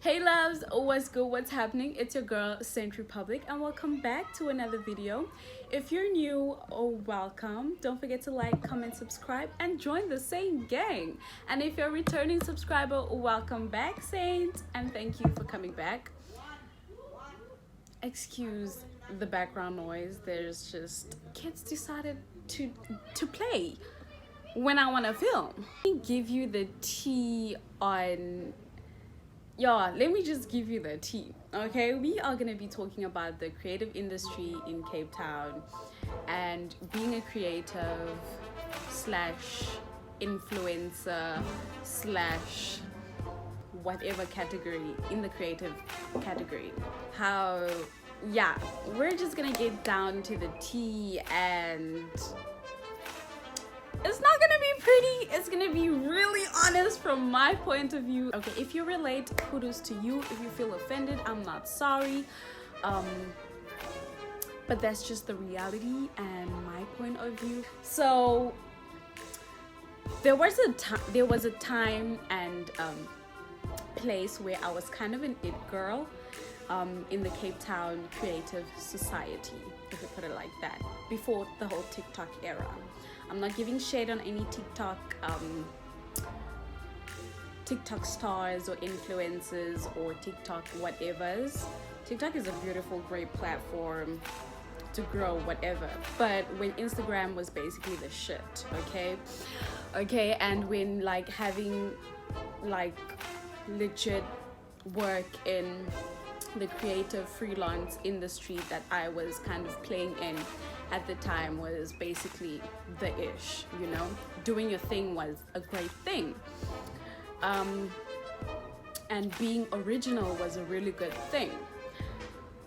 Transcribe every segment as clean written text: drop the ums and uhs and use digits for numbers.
Hey loves, what's good, what's happening? It's your girl Saint Republic and welcome back to another video. If you're new, welcome. Don't forget to like, comment, subscribe and join the same gang. And if you're a returning subscriber, welcome back, Saint, and thank you for coming back. Excuse the background noise. There's just kids decided to play when I want to film. Let me give you the tea on let me just give you the tea. Okay, we are going to be talking about the creative industry in Cape Town and being a creative slash influencer slash whatever category in the creative category. How we're just gonna get down to the tea, and it's not gonna be pretty, it's gonna be really honest from my point of view. Okay, if you relate, kudos to you. If you feel offended, I'm not sorry, but that's just the reality and my point of view. So there was a time and place where I was kind of an it girl in the Cape Town creative society, if you put it like that, before the whole TikTok era. I'm not giving shade on any TikTok stars or influencers or TikTok whatevers. TikTok is a beautiful, great platform to grow whatever. But when Instagram was basically the shit, okay, and when like having like legit work in the creative freelance industry that I was kind of playing in at the time was basically the ish, doing your thing was a great thing, and being original was a really good thing.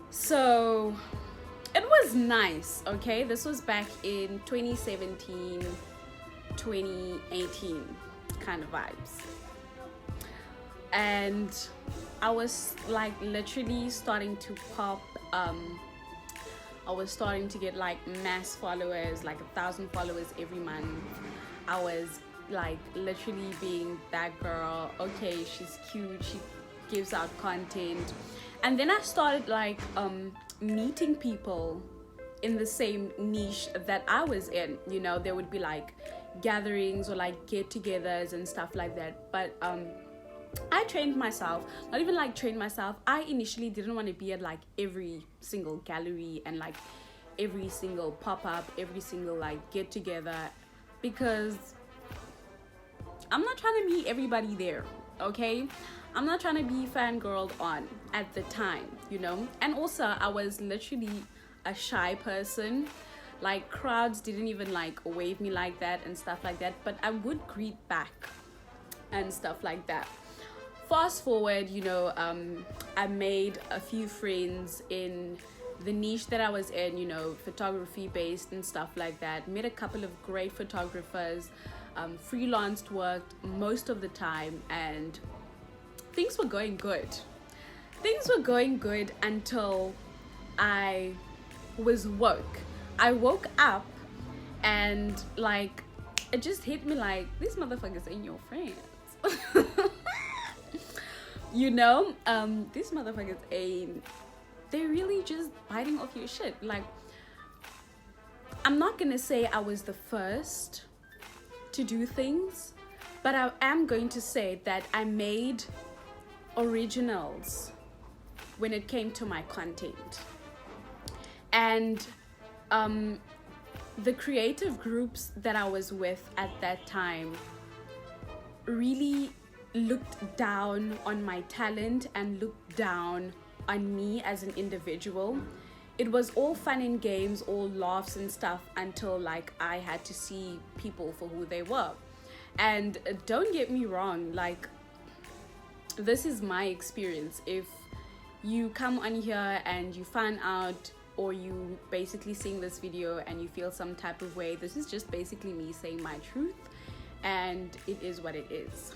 So it was nice. Okay, this was back in 2017 2018 kind of vibes, and I was like literally starting to pop. I was starting to get like mass followers, like 1,000 followers every month. I was like literally being that girl. Okay, she's cute, she gives out content. And then I started like meeting people in the same niche that I was in. There would be like gatherings or like get-togethers and stuff like that. But I trained myself, not even like trained myself. I initially didn't want to be at like every single gallery and like every single pop-up, every single like get together, because I'm not trying to meet everybody there, okay? I'm not trying to be fangirled on at the time, And also I was literally a shy person. Like crowds didn't even like wave me like that and stuff like that, but I would greet back and stuff like that. Fast forward, I made a few friends in the niche that I was in, photography based and stuff like that. Met a couple of great photographers, freelanced, worked most of the time, and things were going good. Things were going good until I was woke. I woke up and like it just hit me like, these motherfuckers ain't your friends. These motherfuckers they're really just biting off your shit. Like, I'm not gonna say I was the first to do things, but I am going to say that I made originals when it came to my content. And the creative groups that I was with at that time really looked down on my talent and looked down on me as an individual. It was all fun and games, all laughs and stuff, until like I had to see people for who they were. And don't get me wrong, like, this is my experience. If you come on here and you find out, or you basically seeing this video and you feel some type of way, this is just basically me saying my truth, and it is what it is.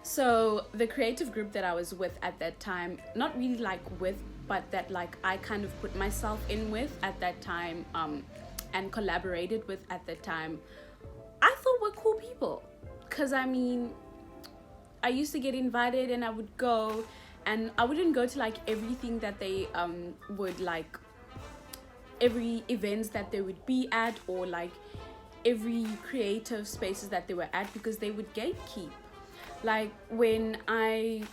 So the creative group that I was with at that time, not really like with, but that like I kind of put myself in with at that time, and collaborated with at that time, I thought were cool people. Because I I used to get invited and I would go, and I wouldn't go to like everything that they would like, every events that they would be at, or like every creative spaces that they were at, because they would gatekeep. Like when I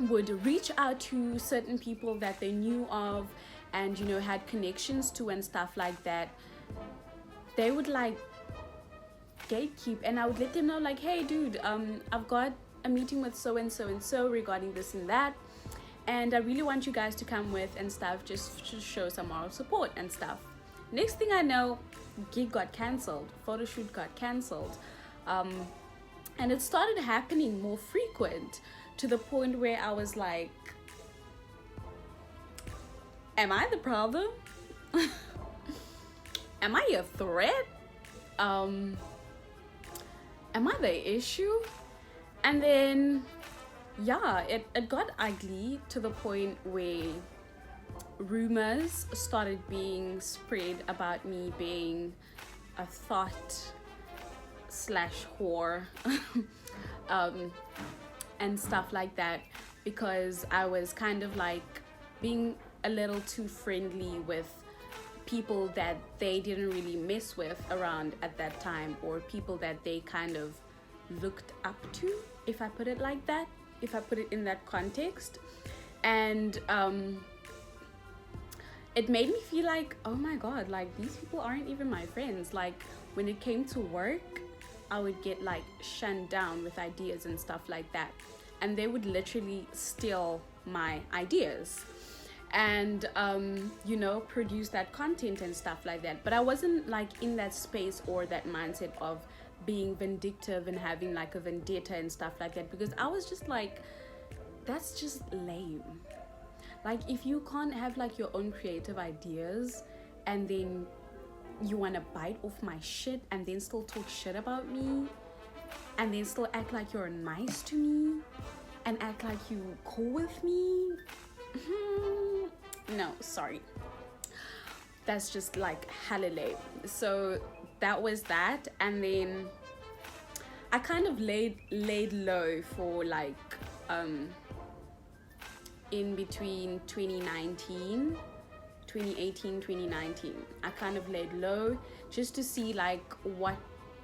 would reach out to certain people that they knew of and, you know, had connections to and stuff like that, they would like gatekeep, and I would let them know like, hey dude, I've got a meeting with so and so and so regarding this and that, and I really want you guys to come with and stuff, just to show some moral support and stuff. Next thing I know, gig got cancelled, photo shoot got cancelled, and it started happening more frequent, to the point where I was like, am I the problem? Am I a threat? Am I the issue? And then yeah, it got ugly, to the point where rumors started being spread about me being a thought slash whore and stuff like that, because I was kind of like being a little too friendly with people that they didn't really mess with around at that time, or people that they kind of looked up to, if I put it like that, if I put it in that context. And it made me feel like, oh my god, like these people aren't even my friends. Like when it came to work, I would get like shunned down with ideas and stuff like that, and they would literally steal my ideas and you know, produce that content and stuff like that. But I wasn't like in that space or that mindset of being vindictive and having like a vendetta and stuff like that, because I was just like, that's just lame. Like if you can't have like your own creative ideas, and then you want to bite off my shit and then still talk shit about me, and then still act like you're nice to me and act like you cool with me, no, sorry, that's just like hella lame. So that was that. And then I kind of laid low for like in between 2018, 2019, I kind of laid low just to see like what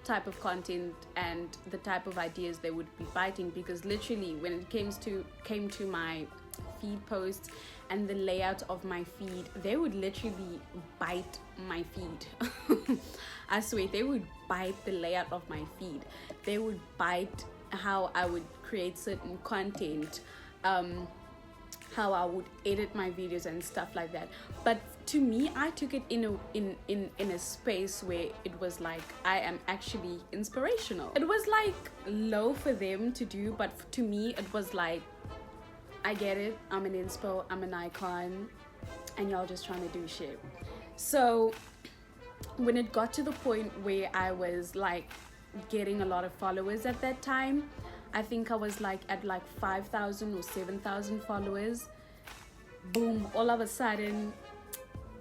type of content and the type of ideas they would be biting, because literally when it came to my feed posts and the layout of my feed, they would literally bite my feed. I swear, they would bite the layout of my feed. They would bite how I would create certain content, how I would edit my videos and stuff like that. But to me, I took it in a space where it was like, I am actually inspirational. It was like low for them to do, but to me it was like, I get it, I'm an inspo, I'm an icon, and y'all just trying to do shit. So when it got to the point where I was like getting a lot of followers at that time, I think I was like at like 5,000 or 7,000 followers, boom, all of a sudden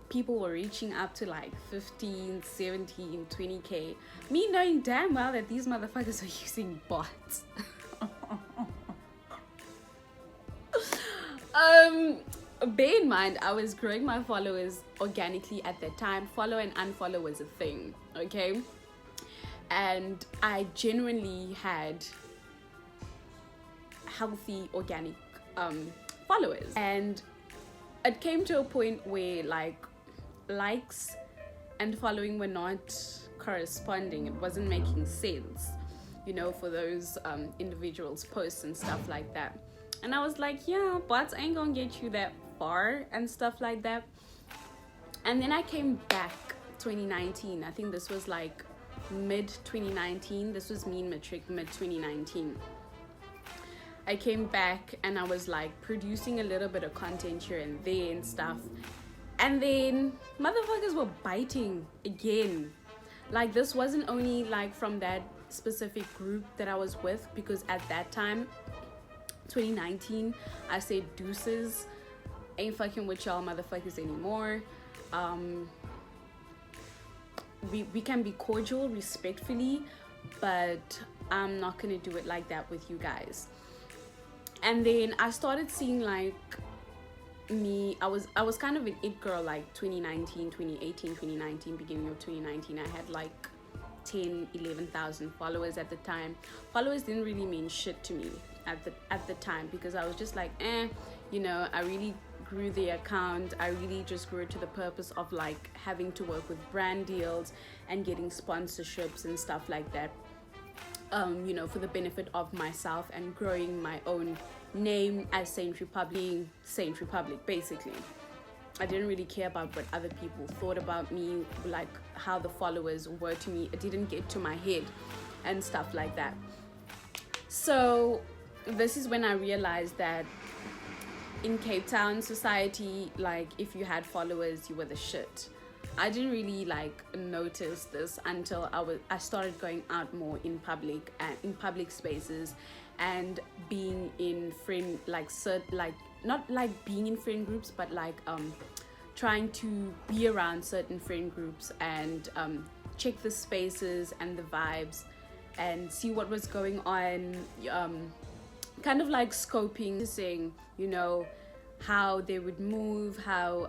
people were reaching up to like 15, 17, 20k, me knowing damn well that these motherfuckers are using bots. Bear in mind, I was growing my followers organically at that time. Follow and unfollow was a thing, okay? And I genuinely had healthy organic followers, and it came to a point where like likes and following were not corresponding. It wasn't making sense, you know, for those individuals' posts and stuff like that. And I was like, yeah, bots ain't gonna get you that far and stuff like that. And then I came back 2019. I think this was like mid 2019. This was me in matric, mid 2019. I came back and I was like producing a little bit of content here and there and stuff. And then motherfuckers were biting again. Like this wasn't only like from that specific group that I was with, because at that time, 2019, I said deuces, ain't fucking with y'all motherfuckers anymore. We can be cordial respectfully, but I'm not gonna do it like that with you guys. And then I started seeing like me, I was kind of an it girl, like 2019, 2018, 2019, beginning of 2019. I had like 10,000-11,000 followers at the time. Followers didn't really mean shit to me at the time, because I was just like, you know, I really grew the account. I really just grew it to the purpose of like having to work with brand deals and getting sponsorships and stuff like that, you know, for the benefit of myself and growing my own name as Saint Republic, Saint Republic, basically. I didn't really care about what other people thought about me, like how the followers were to me. It didn't get to my head and stuff like that. So this is when I realized that in Cape Town society, like if you had followers, you were the shit. I didn't really like notice this until I started going out more in public and in public spaces, and being in friend, like not like being in friend groups, but like trying to be around certain friend groups and check the spaces and the vibes and see what was going on, kind of like scoping, saying, you know, how they would move, how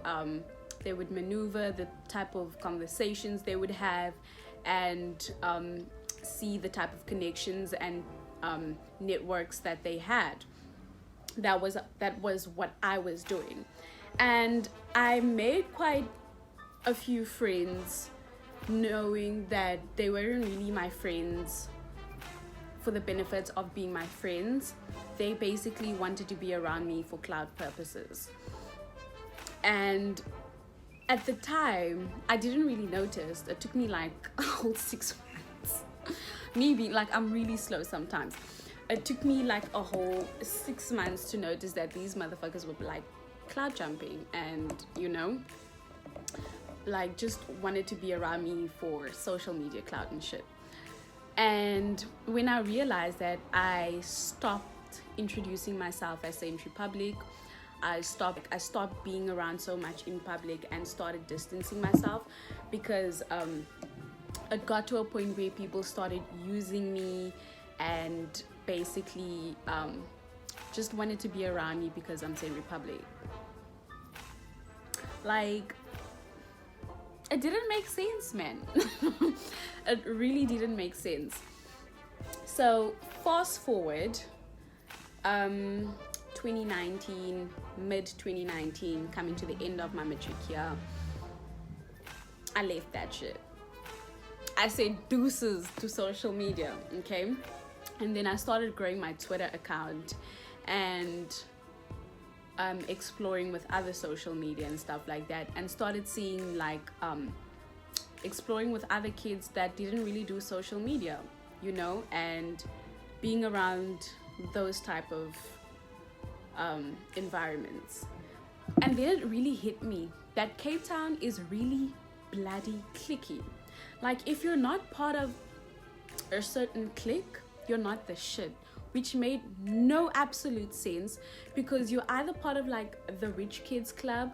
they would maneuver, the type of conversations they would have, and see the type of connections and networks that they had. That was what I was doing, and I made quite a few friends, knowing that they weren't really my friends for the benefits of being my friends. They basically wanted to be around me for cloud purposes. And at the time, I didn't really notice. It took me like a whole 6 months. Maybe, like, I'm really slow sometimes. It took me like a whole 6 months to notice that these motherfuckers were like cloud jumping and, you know, like just wanted to be around me for social media clout and shit. And when I realized that, I stopped introducing myself as Saint Republic. I stopped being around so much in public and started distancing myself, because it got to a point where people started using me and basically just wanted to be around me because I'm Saint Republic. Like, it didn't make sense, man. It really didn't make sense. So fast forward, 2019, mid 2019, coming to the end of my matric year, I left that shit. I said deuces to social media, okay? And then I started growing my Twitter account and exploring with other social media and stuff like that, and started seeing like exploring with other kids that didn't really do social media, you know, and being around those type of environments. And then it really hit me that Cape Town is really bloody cliquey. Like, if you're not part of a certain clique, you're not the shit, which made no absolute sense, because you're either part of like the rich kids club,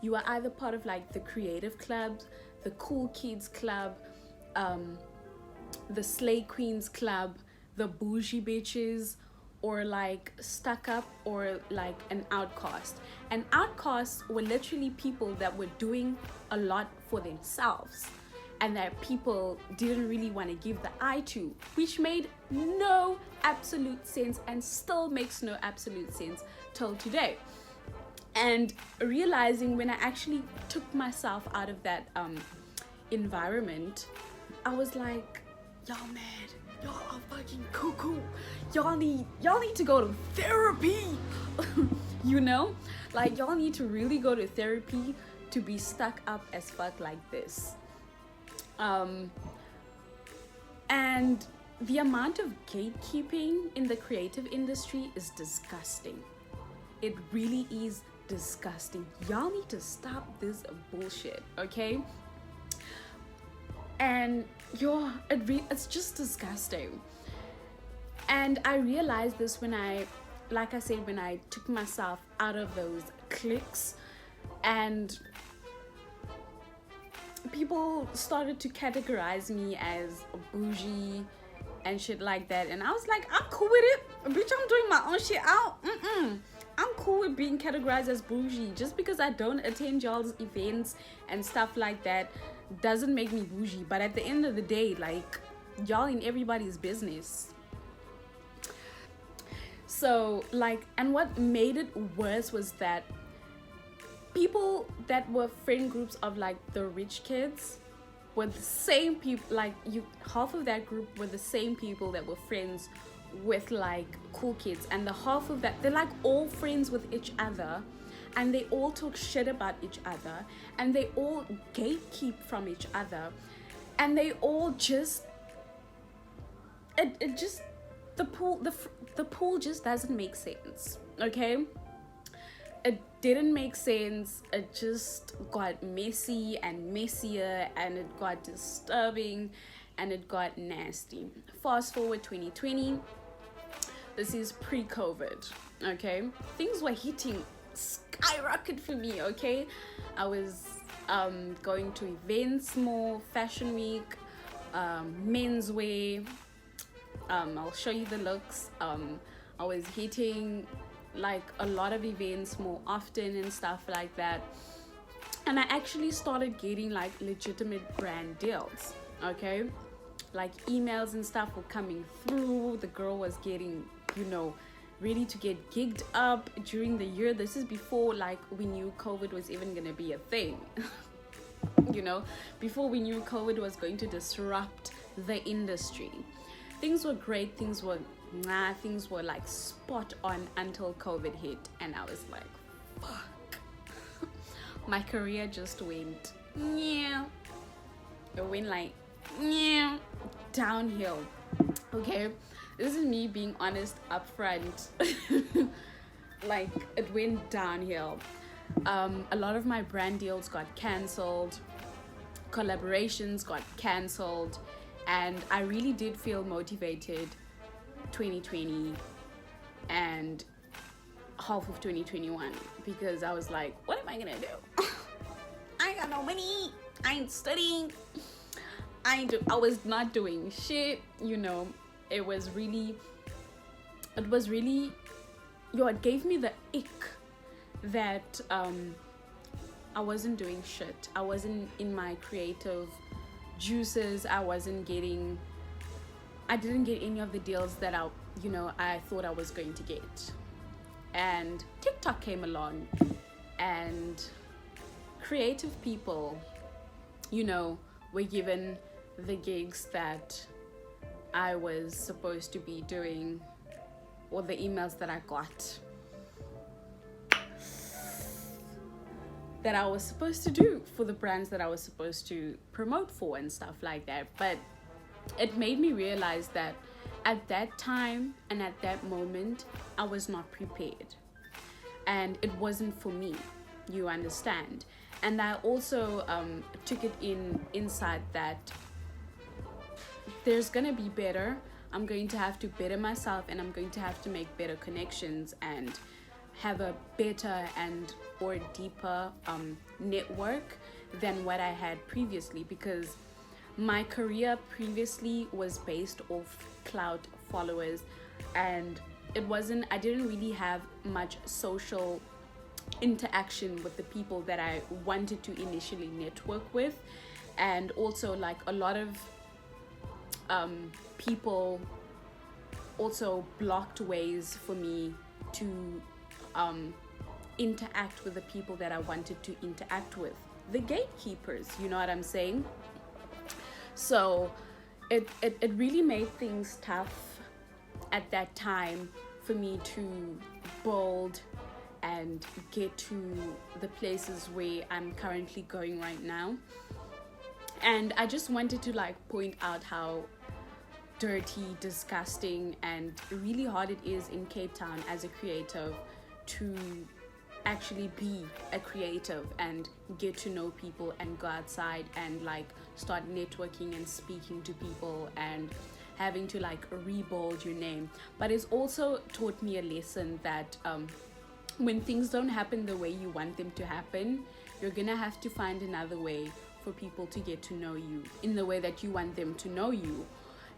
you are either part of like the creative clubs, the cool kids club, the slay queens club, the bougie bitches, or like stuck up, or like an outcast. And outcasts were literally people that were doing a lot for themselves and that people didn't really want to give the eye to, which made no absolute sense and still makes no absolute sense till today. And realizing when I actually took myself out of that environment, I was like, y'all mad, y'all are fucking cuckoo, y'all need to go to therapy. You know, like, y'all need to really go to therapy to be stuck up as fuck like this. And the amount of gatekeeping in the creative industry is disgusting. It really is disgusting. Y'all need to stop this bullshit, okay? And it's just disgusting. And I realized this when I took myself out of those cliques, and people started to categorize me as bougie and shit like that. And I was like, I'm cool with it, bitch. I'm doing my own shit out. I'm cool with being categorized as bougie. Just because I don't attend y'all's events and stuff like that doesn't make me bougie. But at the end of the day, like, y'all in everybody's business. So like, and what made it worse was that people that were friend groups of like the rich kids were the same people, like half of that group were the same people that were friends with like cool kids, and the half of that, they're like all friends with each other, and they all talk shit about each other, and they all gatekeep from each other, and they all just it just the pool just doesn't make sense. Okay, it didn't make sense. It just got messy and messier, and it got disturbing, and it got nasty. Fast forward 2020. This is pre-COVID, okay? Things were hitting skyrocket for me, okay? I was going to events more, fashion week, menswear. I'll show you the looks. I was hitting like a lot of events more often and stuff like that. And I actually started getting like legitimate brand deals, okay? Like emails and stuff were coming through. The girl was getting, ready to get gigged up during the year. This is before like we knew COVID was even gonna be a thing. Before we knew COVID was going to disrupt the industry. Things were great. Things were like spot on until COVID hit, and I was like, fuck. My career just went, yeah. It went like, yeah, downhill. Okay, this is me being honest up front. Like, it went downhill. A lot of my brand deals got cancelled, collaborations got cancelled, and I really did feel motivated 2020 and half of 2021, because I was like, what am I gonna do? I ain't got no money, I ain't studying, I was not doing shit. It was really it gave me the ick that I wasn't doing shit. I wasn't in my creative juices. I didn't get any of the deals that I thought I was going to get. And TikTok came along, and creative people, were given the gigs that I was supposed to be doing, or the emails that I got that I was supposed to do for the brands that I was supposed to promote for and stuff like that. But it made me realize that at that time and at that moment, I was not prepared, and it wasn't for me, you understand. And I also took it inside that there's gonna be better. I'm going to have to better myself, and I'm going to have to make better connections and have a better and or deeper network than what I had previously, because my career previously was based off clout followers, and I didn't really have much social interaction with the people that I wanted to initially network with. And also, like, a lot of people also blocked ways for me to interact with the people that I wanted to interact with, the gatekeepers, you know what I'm saying? So it really made things tough at that time for me to build and get to the places where I'm currently going right now. And I just wanted to like point out how dirty, disgusting, and really hard it is in Cape Town as a creative to actually be a creative and get to know people and go outside and like start networking and speaking to people and having to like rebuild your name. But it's also taught me a lesson that when things don't happen the way you want them to happen, you're gonna have to find another way for people to get to know you in the way that you want them to know you.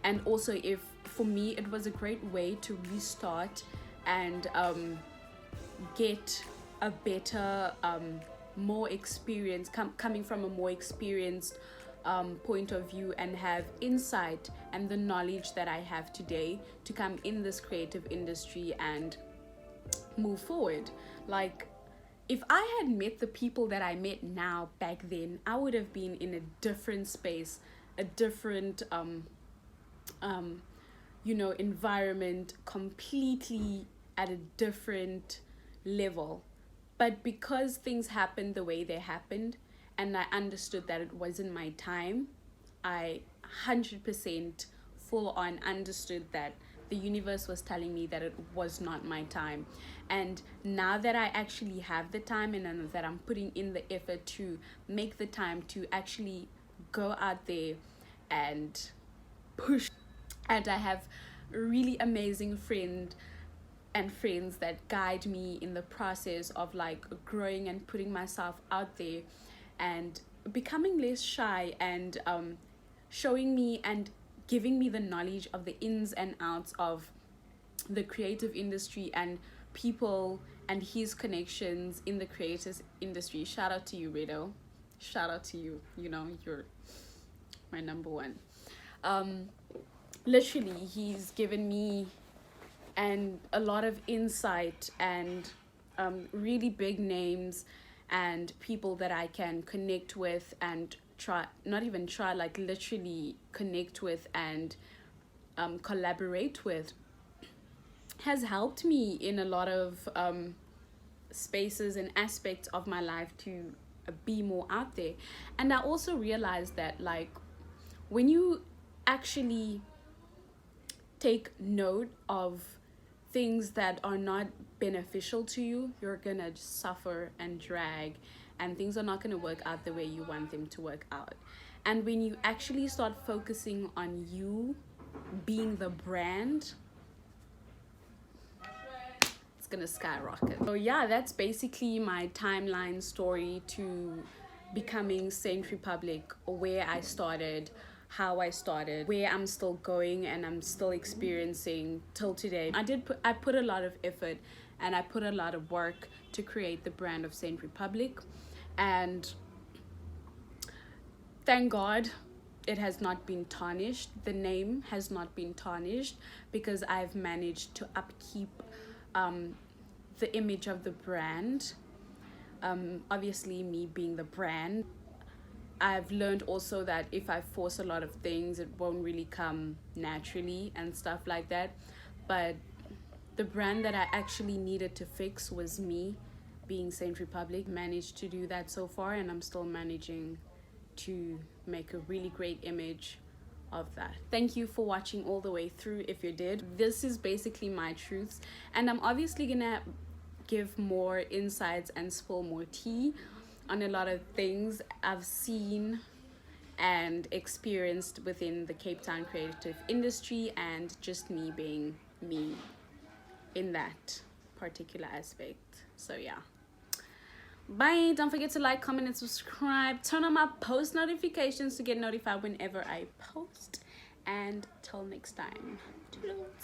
and also, if for me, it was a great way to restart and get a better more experience, coming from a more experienced point of view, and have insight and the knowledge that I have today to come in this creative industry and move forward. Like, if I had met the people that I met now back then, I would have been in a different space, a different environment, completely at a different level. But because things happened the way they happened, and I understood that it wasn't my time, I 100% full on understood that the universe was telling me that it was not my time. And now that I actually have the time, and that I'm putting in the effort to make the time to actually go out there and push, and I have really amazing friends that guide me in the process of like growing and putting myself out there and becoming less shy, and showing me and giving me the knowledge of the ins and outs of the creative industry and people and his connections in the creative industry. Shout out to you, Redo. Shout out to you. You know, you're my number one. Literally, he's given me and a lot of insight, and really big names and people that I can connect with and like literally connect with and collaborate with, has helped me in a lot of spaces and aspects of my life to be more out there. And I also realized that, like, when you actually take note of things that are not beneficial to you, you're gonna suffer and drag, and things are not gonna work out the way you want them to work out. And when you actually start focusing on you being the brand, it's gonna skyrocket. So yeah, that's basically my timeline story to becoming Saint Republic, where I started, how I started, where I'm still going, and I'm still experiencing till today. I put a lot of effort and I put a lot of work to create the brand of Saint Republic, and thank God it has not been tarnished. The name has not been tarnished, because I've managed to upkeep the image of the brand. Obviously, me being the brand, I've learned also that if I force a lot of things, it won't really come naturally and stuff like that. But the brand that I actually needed to fix was me being Saint Republic. Managed to do that so far, and I'm still managing to make a really great image of that. Thank you for watching all the way through. If you did, this is basically my truths, and I'm obviously gonna give more insights and spill more tea on a lot of things I've seen and experienced within the Cape Town creative industry, and just me being me in that particular aspect. So yeah, bye. Don't forget to like, comment, and subscribe. Turn on my post notifications to get notified whenever I post, and till next time, toodles.